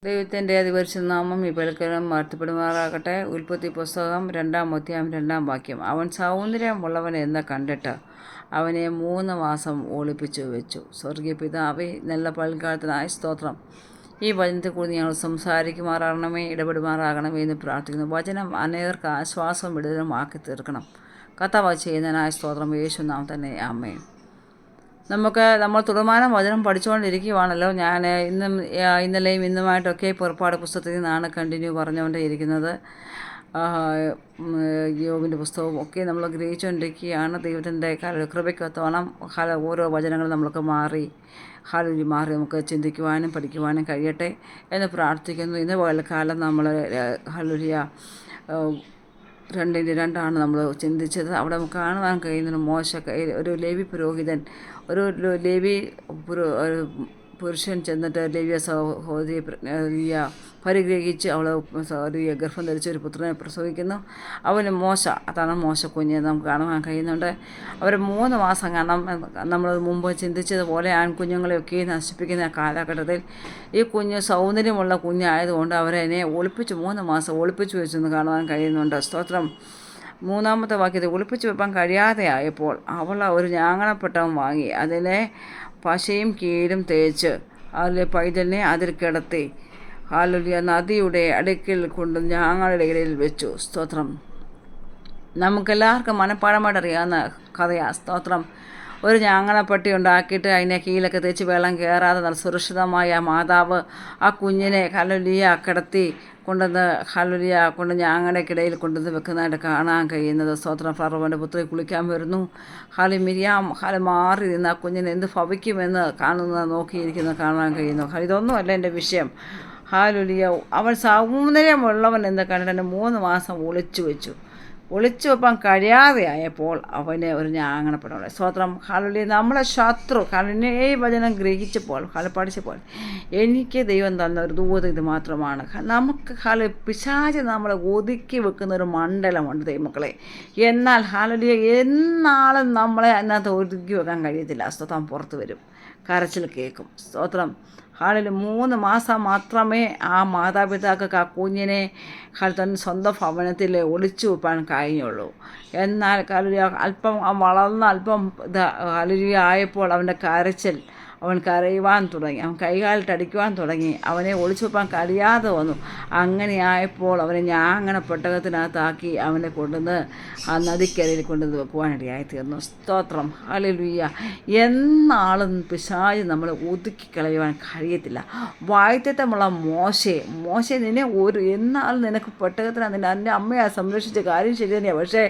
ദൈവത്തിൻ്റെ അതിപരിശുദ്ധ നാമം ഇപ്പോഴും വാഴ്ത്തപ്പെടുമാറാകട്ടെ. ഉൽപ്പത്തി പുസ്തകം 2-ാം അധ്യായം 2-ാം വാക്യം. അവൻ സൗന്ദര്യമുള്ളവൻ എന്ന് കണ്ടിട്ട് അവനെ 3 മാസം ഒളിപ്പിച്ചു വെച്ചു. സ്വർഗീയ പിതാവേ, നല്ല പൽക്കാലത്തിനായി സ്തോത്രം. ഈ വചനത്തെ കൂടി ഞങ്ങൾ സംസാരിക്കുമാറാകണമേ, ഇടപെടുമാറാകണമേ എന്ന് പ്രാർത്ഥിക്കുന്നു. വചനം അനേകർക്ക് ആശ്വാസം വിടുതലും ആക്കി തീർക്കണം. കർത്താവ് ചെയ്യുന്നതിനായ സ്തോത്രം. യേശു നാം തന്നെ ആമേൻ. നമ്മൾ തുടർമാനം വചനം പഠിച്ചുകൊണ്ടിരിക്കുകയാണല്ലോ. ഞാൻ ഇന്നലെയും ഇന്നുമായിട്ടൊക്കെ പുറപ്പാട് പുസ്തകത്തിൽ നിന്നാണ് കണ്ടിന്യൂ പറഞ്ഞുകൊണ്ടിരിക്കുന്നത്. യോബിൻ്റെ പുസ്തകവും ഒക്കെ നമ്മൾ ഗ്രഹിച്ചുകൊണ്ടിരിക്കുകയാണ്. ദൈവത്തിൻ്റെ കൃപയ്ക്കൊത്തവണ്ണം ഓരോ വചനങ്ങൾ നമ്മൾക്ക് മാറി നമുക്ക് ചിന്തിക്കുവാനും പഠിക്കുവാനും കഴിയട്ടെ എന്ന് പ്രാർത്ഥിക്കുന്നു. ഇന്ന് പകൽക്കാലം നമ്മൾ ഹല്ലേലൂയ 2:2 നമ്മൾ ചിന്തിച്ചത്. അവിടെ നമുക്ക് കാണുവാൻ കഴിയുന്ന ഒരു ലേവി പുരോഹിതൻ, ഒരു ലേവി പുരുഷൻ ചെന്നിട്ട് ലേവിയ സഹോദരിയെ പരിഗ്രഹിച്ച് അവൾ ഗർഭം ധരിച്ച ഒരു പുത്രനെ പ്രസവിക്കുന്നു. അവന് അതാണ് കുഞ്ഞ് നമുക്ക് കാണുവാൻ കഴിയുന്നുണ്ട്. അവർ 3 മാസം കാണാം. നമ്മൾ മുമ്പ് ചിന്തിച്ചതുപോലെ ആൺകുഞ്ഞുങ്ങളെയൊക്കെ നശിപ്പിക്കുന്ന കാലഘട്ടത്തിൽ ഈ കുഞ്ഞ് സൗന്ദര്യമുള്ള കുഞ്ഞായതുകൊണ്ട് അവരെന്നെ 3 മാസം ഒളിപ്പിച്ചു വെച്ചെന്ന് കാണുവാൻ കഴിയുന്നുണ്ട്. സ്തോത്രം. 3-ാമത്തെ വാക്യത്തിൽ ഒളിപ്പിച്ചു വെപ്പാൻ കഴിയാതെ ആയപ്പോൾ അവൾ ഒരു ഞാങ്ങണപ്പെട്ടവൻ വാങ്ങി അതിനെ പശയും കീലും തേച്ച് അതിലെ പൈതലിനെ അതിൽ കിടത്തി ഹല്ലേലൂയ നദിയുടെ അടുക്കിൽ കൊണ്ട് ഞാങ്ങളുടെ ഇടയിൽ വെച്ചു. സ്തോത്രം. നമുക്കെല്ലാവർക്കും മനഃപ്പാഠമായിട്ട് അറിയാവുന്ന കഥയാണ്. സ്തോത്രം. ഒരു ഞാങ്ങണപ്പെട്ടി ഉണ്ടാക്കിയിട്ട് അതിനെ കീലൊക്കെ തേച്ച് വെള്ളം കയറാതെ നല്ല സുരക്ഷിതമായ മാതാവ് ആ കുഞ്ഞിനെ ഹല്ലേലൂയ കിടത്തി കൊണ്ട് ഞാങ്ങടക്കിടയിൽ കൊണ്ടുവന്ന് വെക്കുന്നതായിട്ട് കാണാൻ കഴിയുന്നത്. സ്തോത്രം. ഫറവോൻ്റെ പുത്രി കുളിക്കാൻ വരുന്നു. മിരിയാം മാറി നിന്ന് ആ കുഞ്ഞിനെ എന്ത് ഭവിക്കുമെന്ന് നോക്കിയിരിക്കുന്നത് കാണാൻ കഴിയുന്നു. ഇതൊന്നുമല്ല എൻ്റെ വിഷയം. ഹല്ലേലൂയ. അവൻ സൗന്ദര്യമുള്ളവൻ എന്ന് കണ്ടിട്ട് 3 മാസം ഒളിച്ചു വെപ്പാൻ കഴിയാതെ ആയപ്പോൾ അവനെ ഒരു ഞാങ്ങണപ്പെടണം. സ്തോത്രം. ഹല്ലേലൂയ. നമ്മളെ ശത്രു ഈ വചനം ഗ്രഹിച്ചപ്പോൾ പഠിച്ചപ്പോൾ എനിക്ക് ദൈവം തന്ന ഒരു ദൂത് ഇത് മാത്രമാണ്. നമുക്ക് പിശാച് നമ്മളെ ഒതുക്കി വെക്കുന്ന ഒരു മണ്ഡലമുണ്ട് ദൈവമക്കളെ. എന്നാൽ ഹല്ലേലൂയ എന്നാളും നമ്മളെ അതിനകത്ത് ഒതുക്കി വെക്കാൻ കഴിയത്തില്ല. സ്തോത്രം. പുറത്ത് വരും, കരച്ചിൽ കേൾക്കും. സ്തോത്രം. 3 മാസം മാത്രമേ ആ മാതാപിതാക്കൾക്ക് ആ കുഞ്ഞിനെ തന്നെ സ്വന്തം ഭവനത്തിൽ ഒളിച്ചു വെപ്പാൻ കഴിഞ്ഞുള്ളൂ. എന്നാൽ അല്പം ആയപ്പോൾ അവൻ്റെ കരച്ചിൽ, അവൻ കരയുവാൻ തുടങ്ങി, അവൻ കൈകാലിട്ടടിക്കുവാൻ തുടങ്ങി, അവനെ ഒളിച്ചു വെപ്പാൻ കഴിയാതെ വന്നു. അങ്ങനെയായപ്പോൾ അവനെ ഞാങ്ങനെ പെട്ടകത്തിനകത്താക്കി അവനെ കൊണ്ടുവന്ന് ആ നദിക്കരയിൽ കൊണ്ടുവന്ന് വെക്കുവാനിടയായി തീർന്നു. സ്തോത്രം. ഹല്ലേലൂയ. എന്നാളും പിശാച് നമ്മളെ ഒതുക്കി കളയുവാൻ കഴിയത്തില്ല. വാഗ്ദത്തമുള്ള മോശെ നിന്നെ എന്നാളും നിനക്ക് പെട്ടകത്തിനകത്ത് എൻ്റെ അമ്മയെ സംരക്ഷിച്ച കാര്യം ശരി തന്നെയാണ്. പക്ഷേ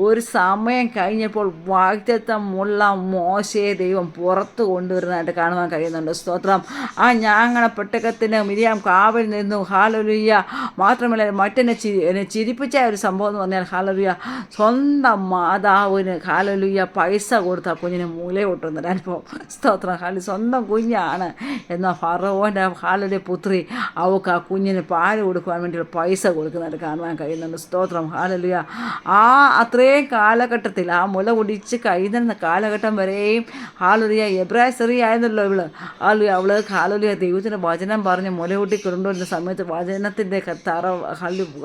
ഒരു സമയം കഴിഞ്ഞപ്പോൾ വാഗ്ദത്തമുള്ള മോശയെ ദൈവം പുറത്ത് കൊണ്ടുവരുന്നതായിട്ട് കാണുവാൻ കഴിയുന്നുണ്ട്. സ്തോത്രം. ആ ഞാങ്ങണ പെട്ടകത്തിന് മിരിയാം കാവൽ നിന്നു. ഹല്ലേലൂയ. മാത്രമല്ല എന്നെ ചിരിപ്പിച്ച ഒരു സംഭവം എന്ന് പറഞ്ഞാൽ ഹല്ലേലൂയ സ്വന്തം മാതാവിന് ഹല്ലേലൂയ പൈസ കൊടുത്ത കുഞ്ഞിന് മൂലയോട്ടുന്നൊരു അനുഭവം. സ്തോത്രം. സ്വന്തം കുഞ്ഞാണ് എന്നാൽ ഫറവോൻ്റെ ഹല്ലേലൂയ പുത്രി അവൾക്ക് ആ കുഞ്ഞിന് പാല് കൊടുക്കുവാൻ വേണ്ടി പൈസ കൊടുക്കുന്നതായിട്ട് കാണുവാൻ കഴിയുന്നുണ്ട്. സ്തോത്രം. ഹല്ലേലൂയ. അത്രയും കാലഘട്ടത്തിൽ ആ മുല കുടിച്ച് കഴിയുന്ന കാലഘട്ടം വരെയും ഹല്ലേലൂയ എബ്രായ സ്ത്രീയായ അവള് ഹല്ലേലൂയ ദൈവത്തിൻ്റെ വചനം പറഞ്ഞ് മുലയൂട്ടി കൊണ്ടുവരുന്ന സമയത്ത് വചനത്തിൻ്റെ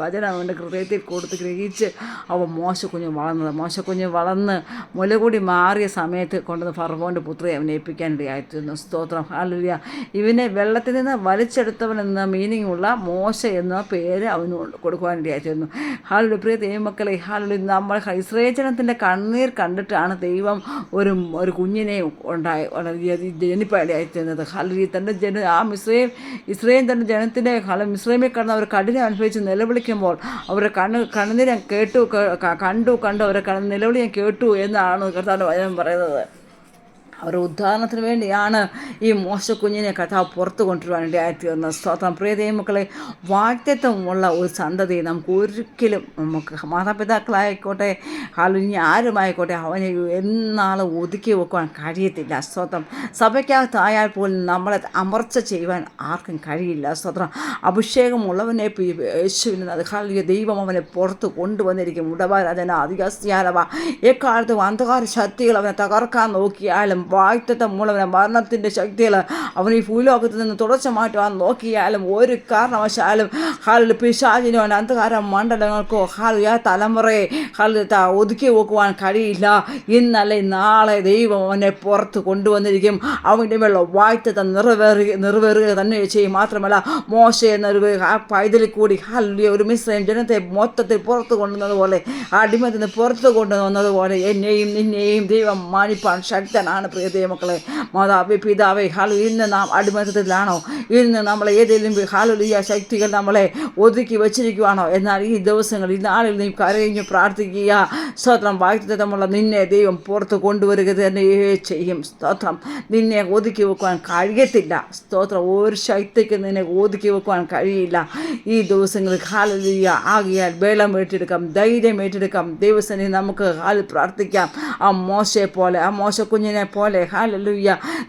വചനം അവൻ്റെ ഹൃദയത്തിൽ കൊടുത്ത് ഗ്രഹിച്ച് അവൾ മോശക്കുഞ്ഞ് വളർന്ന് മുലകൂടി മാറിയ സമയത്ത് കൊണ്ടുവന്ന് ഫറവോൻ്റെ പുത്രി അവനെ ഏൽപ്പിക്കാനിടയായിത്തീർന്നു. സ്തോത്രം. ഹല്ലേലൂയ. ഇവനെ വെള്ളത്തിൽ നിന്ന് വലിച്ചെടുത്തവൻ എന്ന മീനിങ് ഉള്ള മോശ എന്ന പേര് അവന് കൊടുക്കുവാനിടയായിത്തീർന്നു. ഹല്ലേലൂയ. പ്രിയ ദൈവമക്കളെ, ഹല്ലേലൂയ നമ്മൾ ഇസ്രായേൽ ജനത്തിൻ്റെ കണ്ണീർ കണ്ടിട്ടാണ് ദൈവം ഒരു കുഞ്ഞിനെ ജനിപ്പായിത്തീർന്നത്. ഹല്ലേലൂയ. തൻ്റെ ഇസ്രായേൽ തൻ്റെ ജനത്തിൻ്റെ മിസ്രൈമിൽ കിടന്ന് അവർ കഠിനം അനുഭവിച്ച് നിലവിളിക്കുമ്പോൾ അവരുടെ കണ്ണുനീർ കണ്ടു അവരെ നിലവിളി ഞാൻ കേട്ടു എന്നാണ് കർത്താവിൻ്റെ വചനം പറയുന്നത്. അവരുടെ ഉദ്ധാരണത്തിന് വേണ്ടിയാണ് ഈ മോശക്കുഞ്ഞിനെ കർത്താവ് പുറത്ത് കൊണ്ടുവരുവാനിടയായിത്തീർന്നത്. സ്തോത്രം. പ്രിയ ദൈവമക്കളെ, വാഗ്ദത്തമുള്ള ഒരു സന്തതി നമുക്ക് മാതാപിതാക്കളായിക്കോട്ടെ ഹല്ലേലൂയ ആരുമായിക്കോട്ടെ അവനെ എന്നാളും ഒതുക്കി വെക്കുവാൻ കഴിയത്തില്ല. സ്തോത്രം. സഭയ്ക്കകത്തായാൽ പോലും നമ്മളെ അമർച്ച ചെയ്യുവാൻ ആർക്കും കഴിയില്ല. സ്തോത്രം. അഭിഷേകമുള്ളവനെ യേശുവിന് ഹല്ലേലൂയ ദൈവം അവനെ പുറത്ത് കൊണ്ടുവന്നിരിക്കും. ഉടവാരാജന അധികാസ്യാലവ എക്കാലത്തും അന്ധകാര ശക്തികൾ അവനെ തകർക്കാൻ നോക്കിയാലും വായ്ത്തത്തെ മൂലം മരണത്തിൻ്റെ ശക്തികൾ അവൻ ഈ ഭൂലോകത്തിൽ നിന്ന് തുടച്ചു മാറ്റുവാൻ നോക്കിയാലും ഒരു കാരണവശാലും പിശാചിനോ അന്ധകാര മണ്ഡലങ്ങൾക്കോ തലമുറയെ ഒതുക്കി വെക്കുവാൻ കഴിയില്ല. ഇന്നലെ നാളെ ദൈവം അവനെ പുറത്ത് കൊണ്ടുവന്നിരിക്കും. അവൻ്റെ മേലുള്ള വായ്ത്തത്തെ നിറവേറുക തന്നെ ചെയ്യും. മാത്രമല്ല മോശ എന്നൊരു പൈതലിൽ കൂടി ഒരു മിസ്രൈം ജനത്തെ മൊത്തത്തിൽ പുറത്ത് കൊണ്ടുവന്നതുപോലെ, അടിമത്തിൽ നിന്ന് പുറത്ത് കൊണ്ടുവന്നതുപോലെ എന്നെയും നിന്നെയും ദൈവം മാനിപ്പാൻ ശക്തനാണ്. പ്രിയ ദൈവമക്കളെ, മാതാവേ, പിതാവേ, ഇന്ന് നാം അടിമത്തത്തിലാണോ? ഇന്ന് നമ്മളെ ഏതെങ്കിലും ഈ ശക്തികൾ നമ്മളെ ഒതുക്കി വച്ചിരിക്കുവാണോ? എന്നാൽ ഈ ദിവസങ്ങളിൽ, ഈ നാളിൽ നീ കരഞ്ഞു പ്രാർത്ഥിക്കുക. സ്തോത്രം. വാഗ്ദത്തമുള്ള നിന്നെ ദൈവം പുറത്ത് കൊണ്ടുവരിക തന്നെ ചെയ്യും. സ്തോത്രം. നിന്നെ ഒതുക്കി വെക്കുവാൻ കഴിയത്തില്ല. സ്തോത്രം. ഒരു ശക്തിക്ക് നിന്നെ ഒതുക്കി വെക്കുവാൻ കഴിയില്ല ഈ ദിവസങ്ങളിൽ. ഹല്ലേലൂയ. ആകിയാൽ ബലം ഏറ്റെടുക്കാം, ധൈര്യം ഏറ്റെടുക്കാം. ദൈവസന്നിധി നമുക്ക് പ്രാർത്ഥിക്കാം. ആ മോശയെ പോലെ, ആ മോശ കുഞ്ഞിനെ പോലെ. ഹല്ലേലൂയ.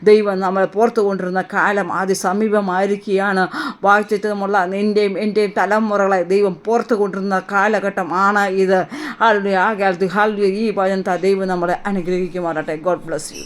ദൈവം നമ്മളെ പുറത്തു കൊണ്ടിരുന്ന കാലം അതിസമീപമായിരിക്കുകയാണ്. വാഗ്ദത്തമുള്ള നിൻ്റെയും എൻ്റെയും തലമുറകളെ ദൈവം പുറത്തു കൊണ്ടിരുന്ന കാലഘട്ടം ആണ് ഇത്. ഹല്ലേലൂയ. ആകിയാൽ ഈ വചനത്താൽ ദൈവം നമ്മളെ അനുഗ്രഹിക്കുമാറാട്ടെ. God bless you.